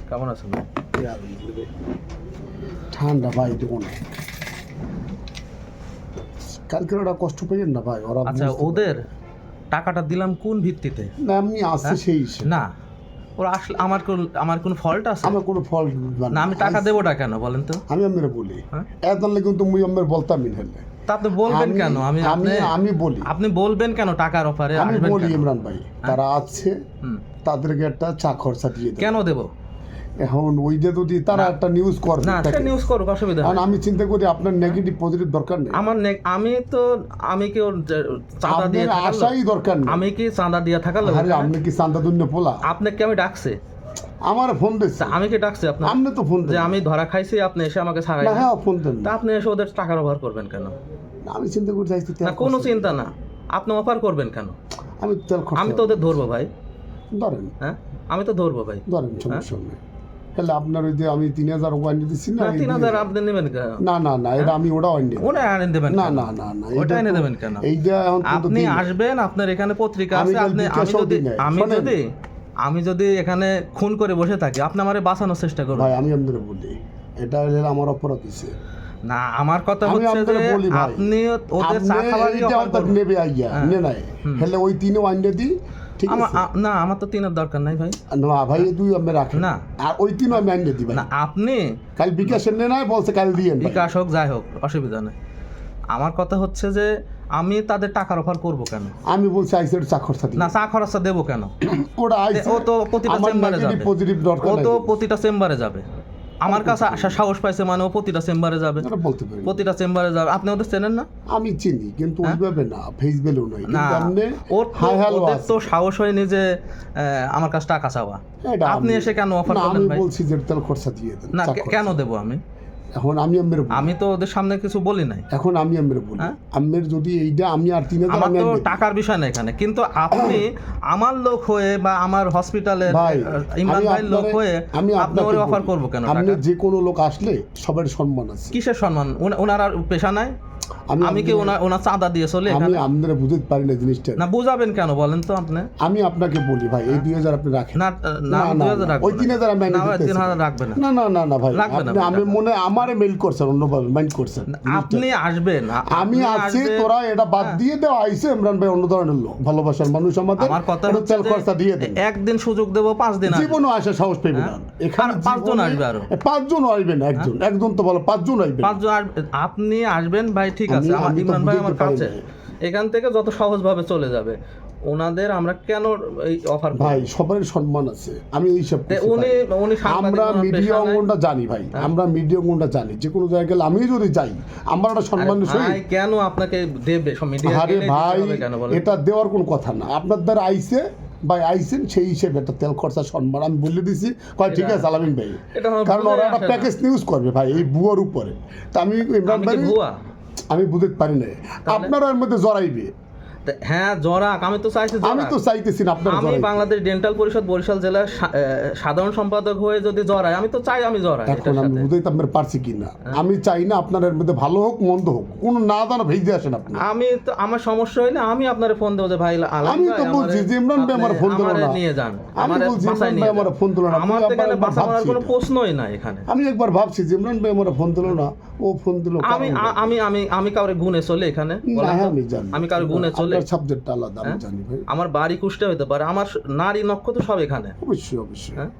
কেমন আছেন ভাই? ঠান্ডা ভাই দেখুন, কালকে ওরা কষ্ট পেয়েছেন না ভাই, ওরা আচ্ছা, ওদের টাকাটা দিলাম কোন ভিত্তিতে? না এমনি আসছে সেই হিসেবে। না, ওরা আসলে আমার কোন ফল্ট আছে? আমার কোনো ফল্ট না, আমি টাকা দেবোটা কেন বলেন তো? আমি আপনারা বলি হ্যাঁ? এত কিন্তু মুই আমার বলতামই হেলে। তা আপনি বলবেন কেন? আমি বলি, আপনি বলবেন কেন টাকার অফারে আমি আসবেন বলি কেন? ইমরান ভাই তারা আছে, তাদেরকে একটা চা খরচা দিয়ে দেয়। কেন দেব? এখন ওই যে যদি তারা একটা নিউজ করবে, না সে নিউজ করুক, অসুবিধা কারণ নেই। আমি চিন্তা করি আপনার নেগেটিভ পজিটিভ দরকার নেই। আমি কি ওর চাঁদা দিয়ে আপনার থাকার আশাই দরকার নেই। আমি কি চাঁদা দিয়ে থাকার লোক? আরে আপনি কি চান্দা দুন্য পোলা? আপনাকে আমি ডাকছে? আমার ফোন দিচ্ছে। আমি কি ডাকছি আপনার? আপনি তো ফোন যে দেন। আমি ধরা খাইছি, আপনি এসে আমাকে ছাড়াই না হ্যাঁ ফোন দেন তা না। আপনি এসে ওদের টাকার অফার করবেন কেন? আমি চিন্তা করে চাইছি না কোনো চিন্তা না, আপনি অফার করবেন কেন? আমি তেল খরচা আমি তো ওদের ধরবো ভাই। ধরেন হ্যাঁ, আমি তো ধরবো ভাই। ধরেন সমস্যা নেই। তাহলে আপনার ওই যে আমি 3000 ওয়াইন দিচ্ছি না, না 3000 আপনি নেবেন কেন? না না না এটা আমি ওটা ওয়াইন দিই। ওটা এনে দেবেন না কেন? না না না ওটা এনে দেবেন কেন? এইটা এখন তো আপনি দিন। আসবেন, আপনার এখানে পত্রিকা আমি আছে, কাল আপনি বিকাশেও দিই নাই। শোনেন। আমি যদি এখানে খুন করে বসে থাকি, আপনি আমারে বাঁচানোর চেষ্টা করুন। ভাই আমি আপনাদের বলি, এটা হলে আমার অপরাধ হইছে। না, আমার কথা আমি হচ্ছে যে আপনাদের বলি ভাই, আপনি ওদের চা খাওয়ারই এইটা অফার করুন। নেবে আইয়া নে নাই হলে ওই তিনও ওয়াইন দিই, ঠিক আছে? না, আমার তো 3-এর দরকার নাই ভাই। না ভাই দুই আমি রাখি না। আর ওই তিনও আমি আইন দিই ভাই। না, আপনি কাল বিকাশের নে নাই বলছে কাল দিয়েন ভাই। বিকাশ হোক যাই হোক অসুবিধা নেই। আমার কথা হচ্ছে যে আমি তাদের টাকার অফার করব কেন? আমি বলছি আইসের চা খরচা দিই না, চা খরচা দেবো কেন? ওটা আইসে ও তো প্রতিটা চেম্বারে যাবে। পজিটিভ দরকার ও নাই। তো প্রতিটা চেম্বারে যাবে। আমার কাছে আসা সাহস পাইছে মানে ও প্রতিটা চেম্বারে যাবে। এটা বলতে পারি না। প্রতিটা চেম্বারে যাবে। আপনি ওদের চেনেন না? আমি চিনি কিন্তু ওইভাবে না, ফেস ভ্যালু নাই না, কিন্তু আপনি ওদের তো সাহস হয়নি যে আমার কাছে টাকা চাওয়া। আপনি এসে কেন অফার না করলেন আমি ভাই? বলছি যে তেল খরচা দিয়ে দেন। না, চা খরচা। কেন দেবো আমি? এখন আমি আমের আমি তো ওদের সামনে কিছু বলি নাই। এখন আমি আমের বলি আমের যদি এইটা আমি আর 3000 আমার আমি তো আনবো। টাকার বিষয় না এখানে, কিন্তু আপনি আমার লোক হয়ে বা আমার হসপিটালের ভাই, ইমরান আমি ভাইয়ের লোক আপনারে- হয়ে আমি আপনি আপনাকে ওরে অফার বলি, করবো কেন আপনি টাকা? যে কোনো লোক আসলে সবার সম্মান আছে। কিসের সম্মান? ওনার আর পেশা নাই? আমি কি ওনার চাঁদা দিয়ে চলে আমি এখানে? আপনারা বুঝতে পারি না জিনিসটা। না, বুঝাবেন কেন বলেন তো আপনি? আমি আপনাকে বলি ভাই এই 2000 আপনি রাখেন। না না, না, 2000 না, রাখবেন ওই 3000 আমি না, দিতেছি। 3000 রাখবেন না। না না না না ভাই রাখবেন না আপনি ভাই আমি টাকা। মনে আমারে মেইল করছেন অন্যভাবে মাইন্ড করছেন। আপনি আসবেন, আমি আছি, তোরা এটা বাদ দিয়ে দেওয়া আইছে ইমরান ভাই অন্য ধরনের লোক, ভালোবাসার মানুষ আমাদের। আমার কথা একটু হচ্ছে তেল খরচা দিয়ে দেন। একদিন সুযোগ দেবো, 5 দিন আসবে। জীবনও আসে সাহস পেবে না এখানে। আর 5 জন আসবে আরো। 5 জন আসবে না, একজন তো বলো 5 জন আসবে। 5 জন আপনি আসবেন ভাই, ঠিক আছে। আমি আমার তো ইমরান ভাই বুঝতে আমার পারি কাছে, না। এখান থেকে যত সহজভাবে চলে যাবে। ওনাদের আমরা কেন এই অফার ভাই সবার সম্মান আছে, আমি এইসব উনি আমরা মিডিয়া অঙ্গনটা জানি ভাই, আমরা মিডিয়া অঙ্গনটা জানি। যে কোনো জায়গায় গেলে আমি যদি যাই আমার একটা সম্মান ভাই কেন আপনাকে দেবে সব মিডিয়া? আরে ভাই কেন বলেন? এটা দেওয়ার কোনো কথা না। আপনার দ্বারা আইছে ভাই আইসেন সেই হিসেবে একটা তেল খরচা সম্মান আমি বলে দিছি। কয় ঠিক আছে আলামিন ভাই, এটা আমার কারণ বুঝে ওরা একটা আসে না। প্যাকেজ নিউজ করবে ভাই এই বুয়ার উপরে। তা আমি ইমরান আমি ভাই কি ভুয়া? আমি বুঝতে পারি না আপনারা এর মধ্যে জড়াইবে। হ্যাঁ জরাক, আমি তো চাইছি আমি তো চাইতেছি না আপনারা আমি জড়াইবে। বাংলাদেশ ডেন্টাল পরিষদ বরিশাল জেলার সাধারণ সম্পাদক হয়ে যদি জড়াই, আমি তো চাই আমি জড়াই এখন এটার আমি সাথে। বুঝতে আপনার পারছি কি না। আমি চাই না আপনার এর মধ্যে ভালো হোক মন্দ হোক, কোনো না জানা ভেজে আসেন আপনি। আমি তো আমার সমস্যা হইলে আমি আপনারে ফোন দেবো যে ভাই আলাম আমি তো ভাই, বলছি যে ইমরান ভাই আমার ফোন দিল না। নিয়ে যান, আমি বলছি ইমরান ভাই আমার ফোন দিল না। আমার তো এখানে একবার বাঁচা মারার ভাবছি কোনো এটা। প্রশ্নই না এখানে। আমি একবার ভাবছি যে ইমরান ভাই আমার ফোন দিল না, ও ফোন দিল। আমি আমি আমি আমি কাউরে গুনে চলে এখানে বলেন তো? আমি জানি আমি কাউরে গুনে চলে? আপনার সাবজেক্ট আলাদা, আমি জানি ভাই। আমার বাড়ি কুষ্টে হইতে পারে, আমার নারী নক্ষত্র সব এখানে। অবশ্যই অবশ্যই। হ্যাঁ?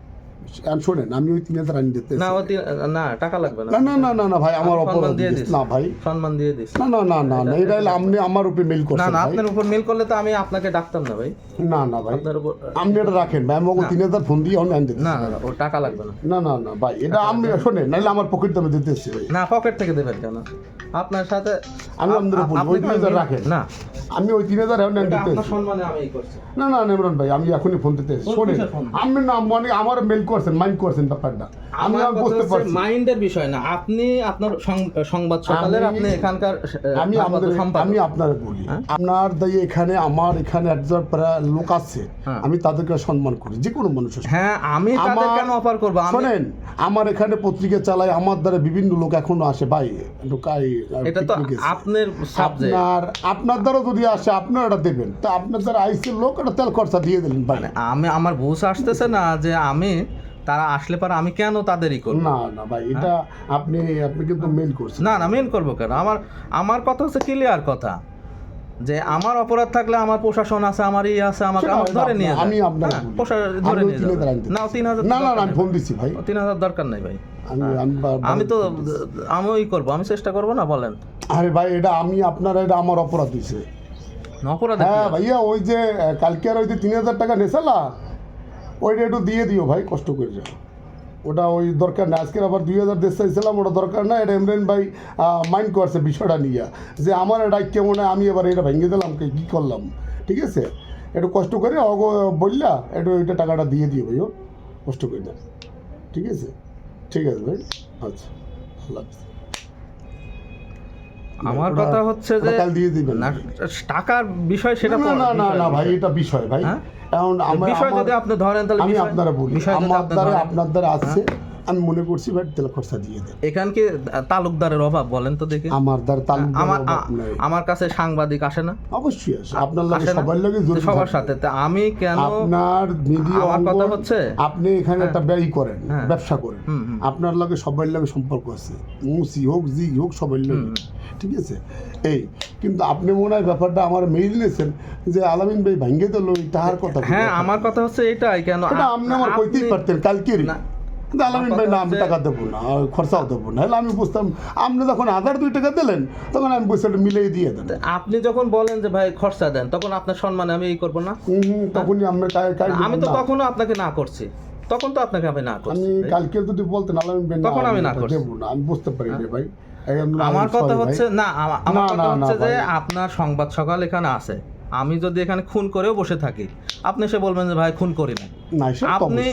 আর শোনেন আমি ওই 3000 আনি দিতে না না টাকা লাগবে না। না না না না না ভাই আমার সম্মান অপরাধ দিয়ে দিস দিস। না ভাই। সম্মান দিয়ে দিস। না না না না না এটা হলো আপনি আমার উপরে মেল না করছেন না, ভাই। আপনার উপর মেল করলে তো আমি আপনাকে ডাকতাম না ভাই। না না ভাই আপনার উপর আপনি এটা রাখেন ভাই, আমি ওকে 3000 ফোন দিয়ে আমি আনি দিতে। না না ও টাকা লাগবে না। না না না ভাই এটা আমি শোনেন নাইলে আমার পকেট দামে দিতেছি ভাই। না, পকেট থেকে দেবেন কেন? আপনার সাথে আমি আপনাদের বলবো ওই 3000 রাখেন। না, আমি ওই 3000 এখন আনি এটা দিতেছি। আপনার সম্মানে আমি এই করছি। না না ইমরান ভাই আমি এখনই ফোন দিতেছি। শোনেন কিসের ফোন? আপনি না মানে আমার মেল করছেন মাইন্ড করছেন ব্যাপারটা আমি আর বুঝতে পারছি। মাইন্ডের বিষয় না, আপনি আপনার সংবাদ সকালের আপনি এখানকার আমি আপনাদের আমি আপনার বলি আপনার দায়ী এখানে আমার এখানে একজন প্রায় লোক আছে, আমি তাদেরকে সম্মান করি যে কোনো মানুষের। হ্যাঁ আমি তাদের কেন অফার করব? শোনেন আমার এখানে পত্রিকা চালাই, আমার দ্বারা বিভিন্ন লোক এখনো আসে ভাই। এটা তো আপনার সাবজেক্ট। আপনার দ্বারা যদি আসে আপনারা এটা দেবেন, তা আপনার দ্বারা আইসি লোক এটা তেল খরচা দিয়ে দিলেন ভাই। আমি আমার বুঝ আসতেছে না যে আমি তারা আসলে পরে আমি কেন তাদেরই করব? না না ভাই, এটা আপনি কিন্তু মেল করছেন। না না, মেন করবো কেন? আমার কথা হচ্ছে ক্লিয়ার কথা, যে আমার অপরাধ থাকলে আমার প্রশাসন আছে, আমার আছে, আমাকে ধরে নিয়ে যায়। আমি আপনার ধরে নিয়ে যাবে। না 3000 না না আমি ফোন দিছি ভাই, 3000 দরকার নাই ভাই। আমি তো আমিই করবো, আমি চেষ্টা করবো না, বলেন। আরে ভাই এটা এটা আমার অপরাধ হয়েছে। অপরাধ? হ্যাঁ ভাইয়া, ওই যে কালকে আর ওই যে 3000 টাকা নেছালা, ওইটা একটু দিয়ে দিও ভাই, কষ্ট করে যাও। ওটা ওই দরকার না, আজকের আবার 2000 দেশ চাইছিলাম, ওটা দরকার না। এটা ইমরান ভাই মাইন্ড করছে বিষয়টা নিয়ে, যে আমার এটা কেমন হয়, আমি এবার এটা ভেঙে দিলাম, কী করলাম। ঠিক আছে, একটু কষ্ট করে বললা একটু ওইটা টাকাটা দিয়ে দিও ভাইও, কষ্ট করে না। ঠিক আছে, ঠিক আছে ভাই, আচ্ছা ভালো লাগছে। আমার কথা হচ্ছে যে কাল দিয়ে দিবেন না, টাকার বিষয় সেটা না না না না ভাই, এটা বিষয় ভাই। এখন বিষয় যদি আপনি ধরেন তাহলে আমি আপনারা বলি, আপনার দ্বারা আসছে, আমি মনে করছি ভাই তেল খরচা দিয়ে দেন। এখান কি তালুকদারের অভাব বলেন তো দেখি? আমার দ্বারা আমার কাছে সাংবাদিক আসে না? অবশ্যই আসে, আপনার লাগে সবার লাগে, সবার সাথে। তা আমি কেন? আপনার মিডিয়া, আমার কথা হচ্ছে আপনি এখানে একটা ব্যয় করেন, ব্যবসা করেন, আপনার লাগে সবার লাগে সম্পর্ক আছে, মুসি হোক জি হোক সবার লাগে। ঠিক আছে, এই কিন্তু আপনি মনে হয় ব্যাপারটা আমার মেইল নিয়েছেন যে আলামিন ভাই ভাঙ্গে দিল তাহার কথা। হ্যাঁ, আমার কথা হচ্ছে এটাই, কেন আপনি আমার কইতেই পারতেন কালকের না, কিন্তু আলামিন ভাই না, আমি টাকা দেবো না, খরচাও দেবো না। হলে আমি বুঝতাম, আপনি যখন 1002 টাকা দিলেন তখন আমি বলছি মিলিয়ে দিয়ে দেন। আপনি যখন বলেন যে ভাই খরচা দেন, তখন আপনার সম্মানে আমি এই করবো না? তখনই আমি তো তখনও আপনাকে না করছি, তখন তো আপনাকে আমি না করছি। আমি কালকে যদি বলতেন আলামিন ভাই তখন আমি না করছি, দেবো না, আমি বুঝতে পারি রে ভাই। আমার কথা হচ্ছে না, আমার কথা হচ্ছে যে আপনার সংবাদ সকাল এখানে আছে, আমি যদি এখানে খুন করেও বসে থাকি, আপনি এসে বলবেন যে ভাই খুন করি না। আপনি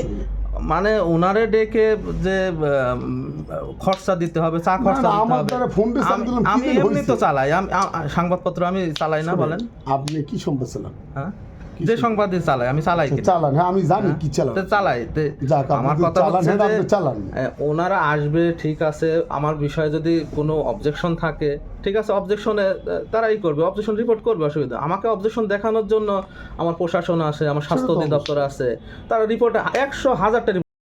মানে ওনারে ডেকে যে খরচা দিতে হবে, চা খরচা দিতে হবে, আমি এমনি তো চালাই, সংবাদপত্র আমি চালাই না, বলেন। আপনি কি সংবাদ চালান? হ্যাঁ, যে সংবাদই চালাই আমি চালাই, চালান। হ্যাঁ আমি জানি কি চালান, চালাই। আমার কথা হচ্ছে যে ওনারা আসবে, ঠিক আছে, আমার বিষয়ে যদি কোনো অবজেকশন থাকে, ঠিক আছে, অবজেকশনে তারাই করবে, অবজেকশন রিপোর্ট করবে, অসুবিধা। আমাকে অবজেকশন দেখানোর জন্য আমার প্রশাসন আছে, আমার স্বাস্থ্য অধিদপ্তর আছে, তারা রিপোর্টে 100,000টা